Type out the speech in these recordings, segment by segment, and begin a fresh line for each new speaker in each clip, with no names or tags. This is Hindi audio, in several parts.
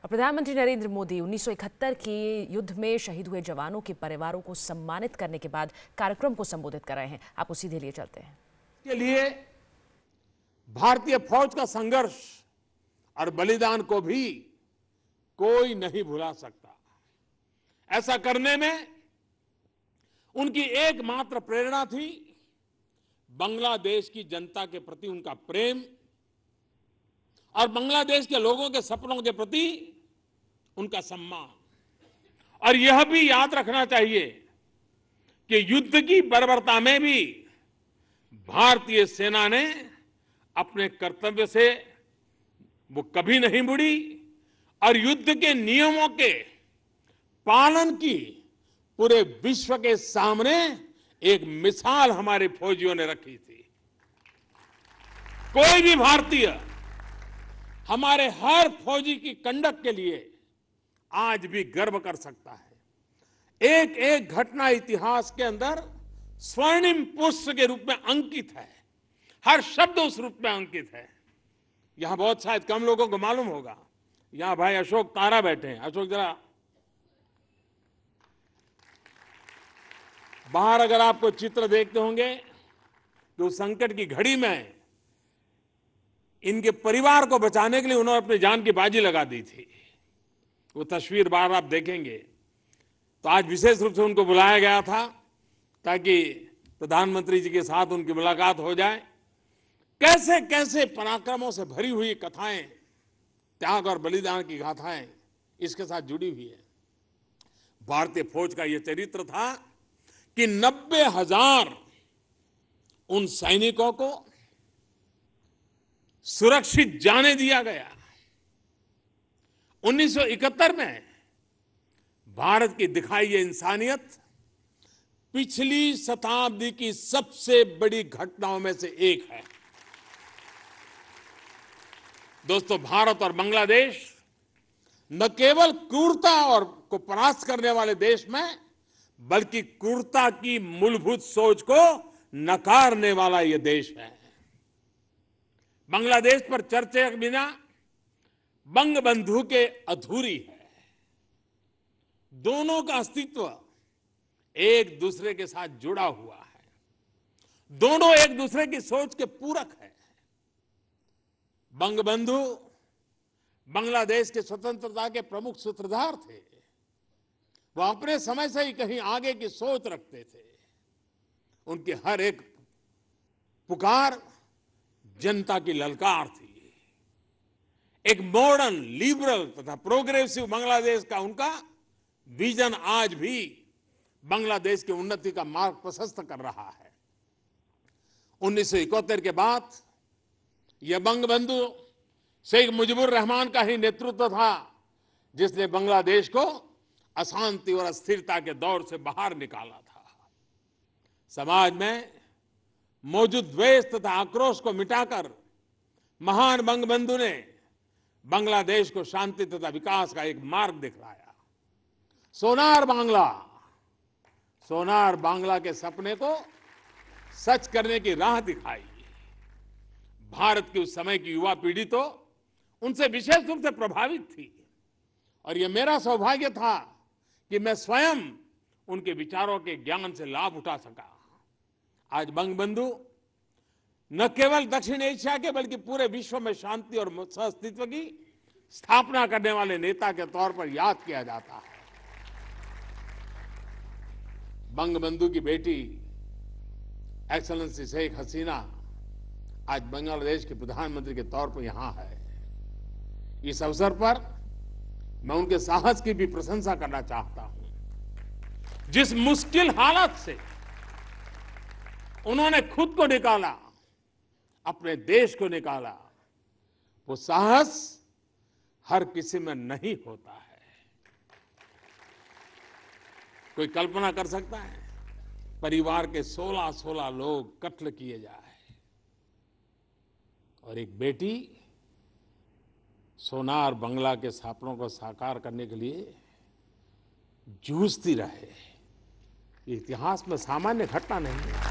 और प्रधानमंत्री नरेंद्र मोदी 1971 के युद्ध में शहीद हुए जवानों के परिवारों को सम्मानित करने के बाद कार्यक्रम को संबोधित कर रहे हैं। आपको सीधे लिए चलते हैं।
के लिए भारतीय फौज का संघर्ष और बलिदान को भी कोई नहीं भुला सकता। ऐसा करने में उनकी एकमात्र प्रेरणा थी बांग्लादेश की जनता के प्रति उनका प्रेम और बांग्लादेश के लोगों के सपनों के प्रति उनका सम्मान। और यह भी याद रखना चाहिए कि युद्ध की बर्बरता में भी भारतीय सेना ने अपने कर्तव्य से वो कभी नहीं मुड़ी और युद्ध के नियमों के पालन की पूरे विश्व के सामने एक मिसाल हमारे फौजियों ने रखी थी। कोई भी भारतीय हमारे हर फौजी की कंडक्ट के लिए आज भी गर्व कर सकता है। एक एक घटना इतिहास के अंदर स्वर्णिम पुष्प के रूप में अंकित है। हर शब्द उस रूप में अंकित है। यहां बहुत शायद कम लोगों को मालूम होगा। यहां भाई अशोक तारा बैठे हैं। अशोक जरा बाहर अगर आपको चित्र देखते होंगे तो उस संकट की घड़ी में इनके परिवार को बचाने के लिए उन्होंने अपनी जान की बाजी लगा दी थी। वो तस्वीर बाहर आप देखेंगे। तो आज विशेष रूप से उनको बुलाया गया था ताकि प्रधानमंत्री जी के साथ उनकी मुलाकात हो जाए। कैसे कैसे पराक्रमों से भरी हुई कथाएं, त्याग और बलिदान की गाथाएं इसके साथ जुड़ी हुई है। भारतीय फौज का यह चरित्र था कि 90,000 उन सैनिकों को सुरक्षित जाने दिया गया। 1971 में भारत की दिखाई ये इंसानियत पिछली शताब्दी की सबसे बड़ी घटनाओं में से एक है। दोस्तों, भारत और बांग्लादेश न केवल क्रूरता और को परास्त करने वाले देश में बल्कि क्रूरता की मूलभूत सोच को नकारने वाला यह देश है। बांग्लादेश पर चर्चा के बिना बंगबंधु के अधूरी है। दोनों का अस्तित्व एक दूसरे के साथ जुड़ा हुआ है। दोनों एक दूसरे की सोच के पूरक है। बंगबंधु बांग्लादेश के स्वतंत्रता के प्रमुख सूत्रधार थे। वो अपने समय से ही कहीं आगे की सोच रखते थे। उनकी हर एक पुकार जनता की ललकार थी। एक मॉडर्न, लिबरल तथा प्रोग्रेसिव बांग्लादेश का उनका विजन आज भी बांग्लादेश की उन्नति का मार्ग प्रशस्त कर रहा है। 1971 के बाद यह बंगबंधु शेख मुजीबुर रहमान का ही नेतृत्व था जिसने बांग्लादेश को अशांति और अस्थिरता के दौर से बाहर निकाला था। समाज में मौजूद द्वेष तथा आक्रोश को मिटाकर महान बंगबंधु ने बांग्लादेश को शांति तथा विकास का एक मार्ग दिखलाया। सोनार बांग्ला के सपने को सच करने की राह दिखाई। भारत की उस समय की युवा पीढ़ी तो उनसे विशेष रूप से प्रभावित थी और यह मेरा सौभाग्य था कि मैं स्वयं उनके विचारों के ज्ञान से लाभ उठा सका। आज बंगबंधु न केवल दक्षिण एशिया के बल्कि पूरे विश्व में शांति और सहअस्तित्व की स्थापना करने वाले नेता के तौर पर याद किया जाता है। बंगबंधु की बेटी एक्सेलेंसी शेख हसीना आज बांग्लादेश के प्रधानमंत्री के तौर पर यहां है। इस अवसर पर मैं उनके साहस की भी प्रशंसा करना चाहता हूं। जिस मुश्किल हालत से उन्होंने खुद को निकाला, अपने देश को निकाला, वो साहस हर किसी में नहीं होता है। कोई कल्पना कर सकता है परिवार के 16 लोग कत्ल किए जाए और एक बेटी सोनार बंगला के सपनों को साकार करने के लिए जूझती रहे। ये इतिहास में सामान्य घटना नहीं है।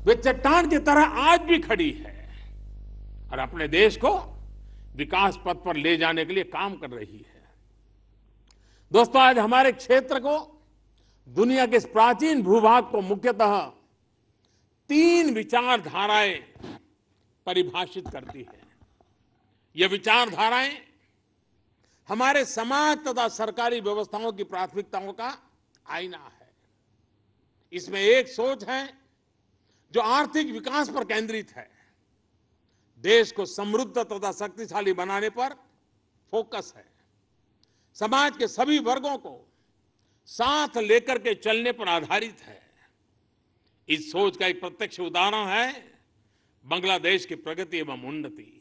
वे चट्टान की तरह आज भी खड़ी है और अपने देश को विकास पथ पर ले जाने के लिए काम कर रही है। दोस्तों, आज हमारे क्षेत्र को, दुनिया के इस प्राचीन भूभाग को मुख्यतः 3 विचारधाराएं परिभाषित करती है। ये विचारधाराएं हमारे समाज तथा सरकारी व्यवस्थाओं की प्राथमिकताओं का आईना है। इसमें एक सोच है जो आर्थिक विकास पर केंद्रित है, देश को समृद्ध तथा शक्तिशाली बनाने पर फोकस है, समाज के सभी वर्गों को साथ लेकर के चलने पर आधारित है। इस सोच का एक प्रत्यक्ष उदाहरण है बांग्लादेश की प्रगति एवं उन्नति।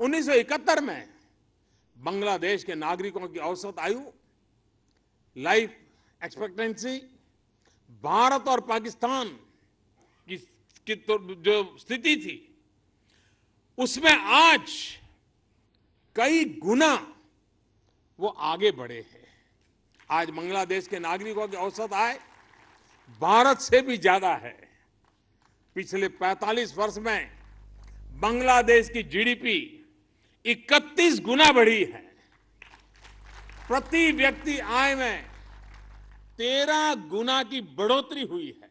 1971 में बांग्लादेश के नागरिकों की औसत आयु, लाइफ एक्सपेक्टेंसी भारत और पाकिस्तान की तो जो स्थिति थी उसमें आज कई गुना वो आगे बढ़े हैं। आज बांग्लादेश के नागरिकों की औसत आय भारत से भी ज्यादा है। पिछले 45 वर्ष में बांग्लादेश की जीडीपी 31 गुना बढ़ी है। प्रति व्यक्ति आय में 13 गुना की बढ़ोतरी हुई है।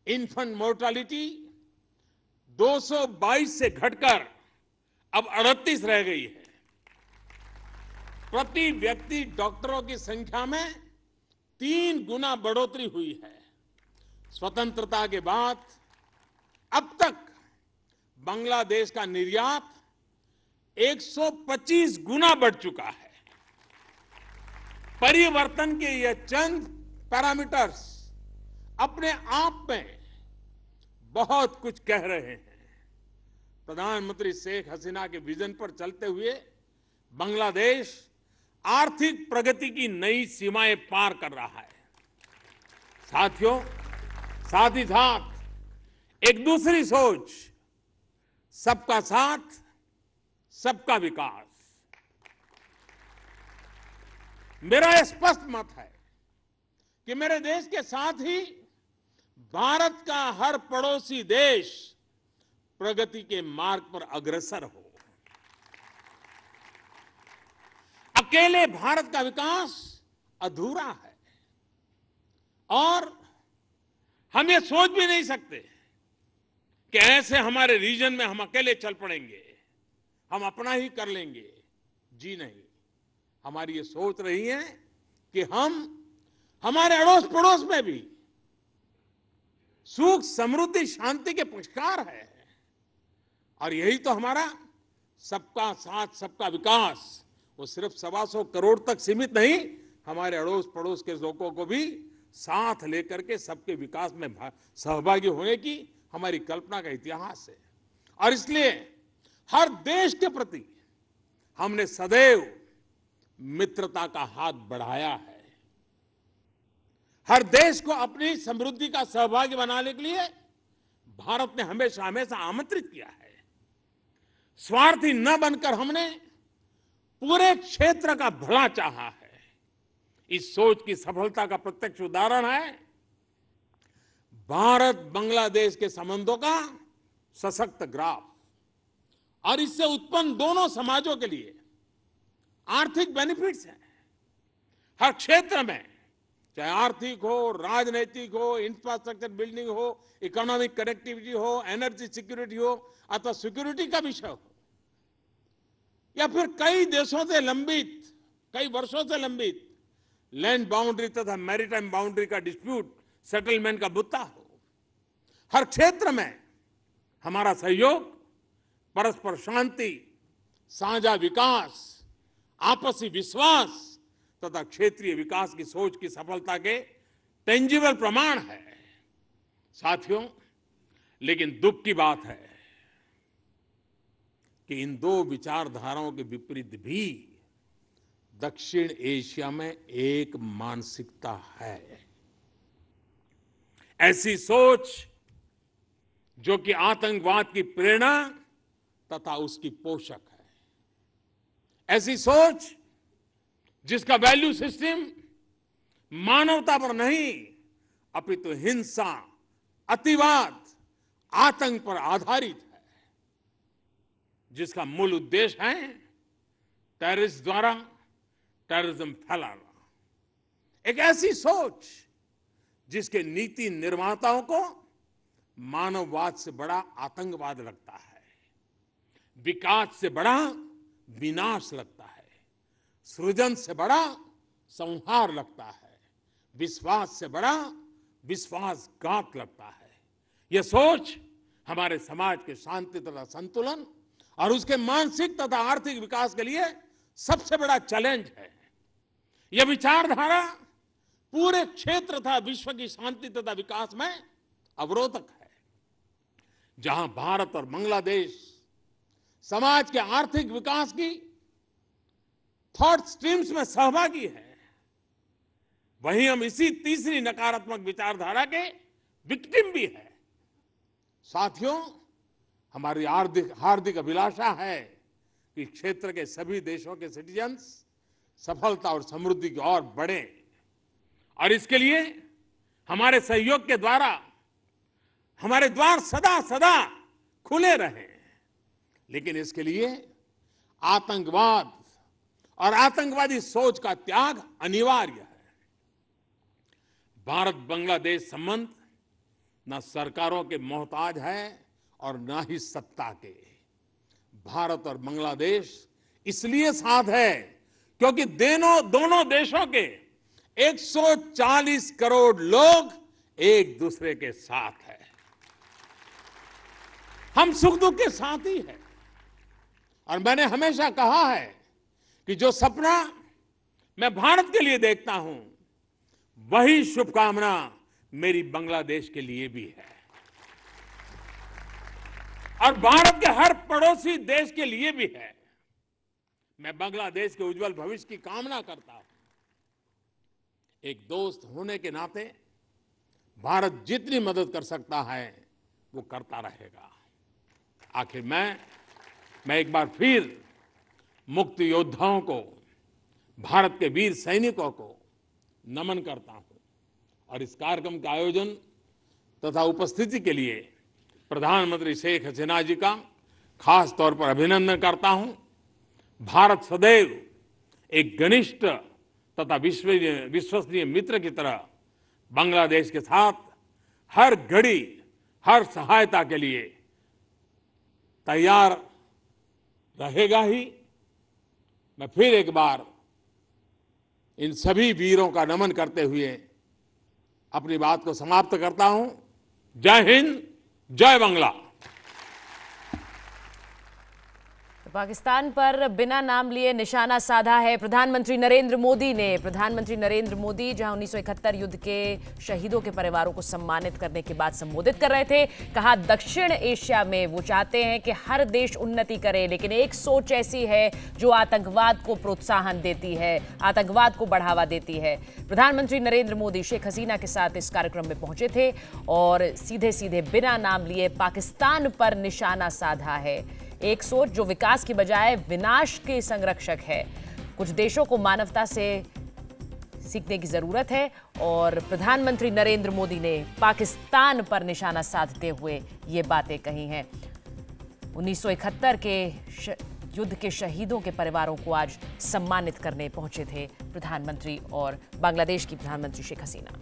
इन्फेंट मोर्टालिटी 222 से घटकर अब 38 रह गई है। प्रति व्यक्ति डॉक्टरों की संख्या में 3 गुना बढ़ोतरी हुई है। स्वतंत्रता के बाद अब तक बांग्लादेश का निर्यात 125 गुना बढ़ चुका है। परिवर्तन के ये चंद पैरामीटर्स अपने आप में बहुत कुछ कह रहे हैं। प्रधानमंत्री शेख हसीना के विजन पर चलते हुए बांग्लादेश आर्थिक प्रगति की नई सीमाएं पार कर रहा है। साथियों, साथ ही साथ एक दूसरी सोच, सबका साथ सबका विकास। मेरा यह स्पष्ट मत है कि मेरे देश के साथ ही भारत का हर पड़ोसी देश प्रगति के मार्ग पर अग्रसर हो। अकेले भारत का विकास अधूरा है और हम ये सोच भी नहीं सकते कि ऐसे हमारे रीजन में हम अकेले चल पड़ेंगे, हम अपना ही कर लेंगे। जी नहीं, हमारी ये सोच रही है कि हम हमारे अड़ोस पड़ोस में भी सुख, समृद्धि, शांति के पुरस्कार है। और यही तो हमारा सबका साथ सबका विकास, वो सिर्फ 125 करोड़ तक सीमित नहीं, हमारे अड़ोस पड़ोस के लोगों को भी साथ लेकर के सबके विकास में सहभागी होने की हमारी कल्पना का इतिहास है। और इसलिए हर देश के प्रति हमने सदैव मित्रता का हाथ बढ़ाया है। हर देश को अपनी समृद्धि का सहभागी बनाने के लिए भारत ने हमेशा हमेशा आमंत्रित किया है। स्वार्थी न बनकर हमने पूरे क्षेत्र का भला चाहा है। इस सोच की सफलता का प्रत्यक्ष उदाहरण है भारत बांग्लादेश के संबंधों का सशक्त ग्राफ और इससे उत्पन्न दोनों समाजों के लिए आर्थिक बेनिफिट्स हैं। हर क्षेत्र में, चाहे आर्थिक हो, राजनीतिक हो, इंफ्रास्ट्रक्चर बिल्डिंग हो, इकोनॉमिक कनेक्टिविटी हो, एनर्जी सिक्योरिटी हो अथवा सिक्योरिटी का विषय हो, या फिर कई देशों से लंबित, कई वर्षों से लंबित लैंड बाउंड्री तथा मैरीटाइम बाउंड्री का डिस्प्यूट सेटलमेंट का मुद्दा हो, हर क्षेत्र में हमारा सहयोग परस्पर शांति, साझा विकास, आपसी विश्वास तथा क्षेत्रीय विकास की सोच की सफलता के टेंजिबल प्रमाण है। साथियों, लेकिन दुख की बात है कि इन दो विचारधाराओं के विपरीत भी दक्षिण एशिया में एक मानसिकता है। ऐसी सोच जो कि आतंकवाद की प्रेरणा तथा उसकी पोषक है। ऐसी सोच जिसका वैल्यू सिस्टम मानवता पर नहीं अपितु हिंसा, अतिवाद, आतंक पर आधारित है। जिसका मूल उद्देश्य है टेररिस्ट द्वारा टेररिज्म फैलाना। एक ऐसी सोच जिसके नीति निर्माताओं को मानववाद से बड़ा आतंकवाद लगता है, विकास से बड़ा विनाश लगता है, सृजन से बड़ा संहार लगता है, विश्वास से बड़ा विश्वासघात लगता है। यह सोच हमारे समाज के शांति तथा संतुलन और उसके मानसिक तथा आर्थिक विकास के लिए सबसे बड़ा चैलेंज है। यह विचारधारा पूरे क्षेत्र तथा विश्व की शांति तथा विकास में अवरोधक है। जहां भारत और बांग्लादेश समाज के आर्थिक विकास की थॉट स्ट्रीम्स में सहभागी है, वहीं हम इसी तीसरी नकारात्मक विचारधारा के विक्टिम भी है। साथियों, हमारी हार्दिक अभिलाषा है कि क्षेत्र के सभी देशों के सिटीजन्स सफलता और समृद्धि की ओर बढ़े, और इसके लिए हमारे सहयोग के द्वारा हमारे द्वार सदा सदा खुले रहें। लेकिन इसके लिए आतंकवाद और आतंकवादी सोच का त्याग अनिवार्य है। भारत बांग्लादेश संबंध न सरकारों के मोहताज है और न ही सत्ता के। भारत और बांग्लादेश इसलिए साथ है क्योंकि दोनों देशों के 140 करोड़ लोग एक दूसरे के साथ हैं। हम सुख दुख के साथी हैं। और मैंने हमेशा कहा है कि जो सपना मैं भारत के लिए देखता हूं, वही शुभकामना मेरी बांग्लादेश के लिए भी है, और भारत के हर पड़ोसी देश के लिए भी है। मैं बांग्लादेश के उज्जवल भविष्य की कामना करता हूं। एक दोस्त होने के नाते भारत जितनी मदद कर सकता है वो करता रहेगा। आखिर मैं एक बार फिर मुक्ति योद्धाओं को, भारत के वीर सैनिकों को नमन करता हूं, और इस कार्यक्रम के आयोजन तथा उपस्थिति के लिए प्रधानमंत्री शेख हसीना जी का खास तौर पर अभिनंदन करता हूं। भारत सदैव एक घनिष्ठ तथा विश्वसनीय मित्र की तरह बांग्लादेश के साथ हर घड़ी हर सहायता के लिए तैयार रहेगा ही। मैं फिर एक बार इन सभी वीरों का नमन करते हुए अपनी बात को समाप्त करता हूं। जय हिंद, जय बांग्ला।
पाकिस्तान पर बिना नाम लिए निशाना साधा है प्रधानमंत्री नरेंद्र मोदी ने। प्रधानमंत्री नरेंद्र मोदी जहां 1971 युद्ध के शहीदों के परिवारों को सम्मानित करने के बाद संबोधित कर रहे थे, कहा दक्षिण एशिया में वो चाहते हैं कि हर देश उन्नति करे, लेकिन एक सोच ऐसी है जो आतंकवाद को प्रोत्साहन देती है, आतंकवाद को बढ़ावा देती है। प्रधानमंत्री नरेंद्र मोदी शेख हसीना के साथ इस कार्यक्रम में पहुंचे थे और सीधे सीधे बिना नाम लिए पाकिस्तान पर निशाना साधा है। एक सोच जो विकास की बजाय विनाश के संरक्षक है। कुछ देशों को मानवता से सीखने की जरूरत है, और प्रधानमंत्री नरेंद्र मोदी ने पाकिस्तान पर निशाना साधते हुए ये बातें कही हैं। 1971 के युद्ध के शहीदों के परिवारों को आज सम्मानित करने पहुंचे थे प्रधानमंत्री और बांग्लादेश की प्रधानमंत्री शेख हसीना।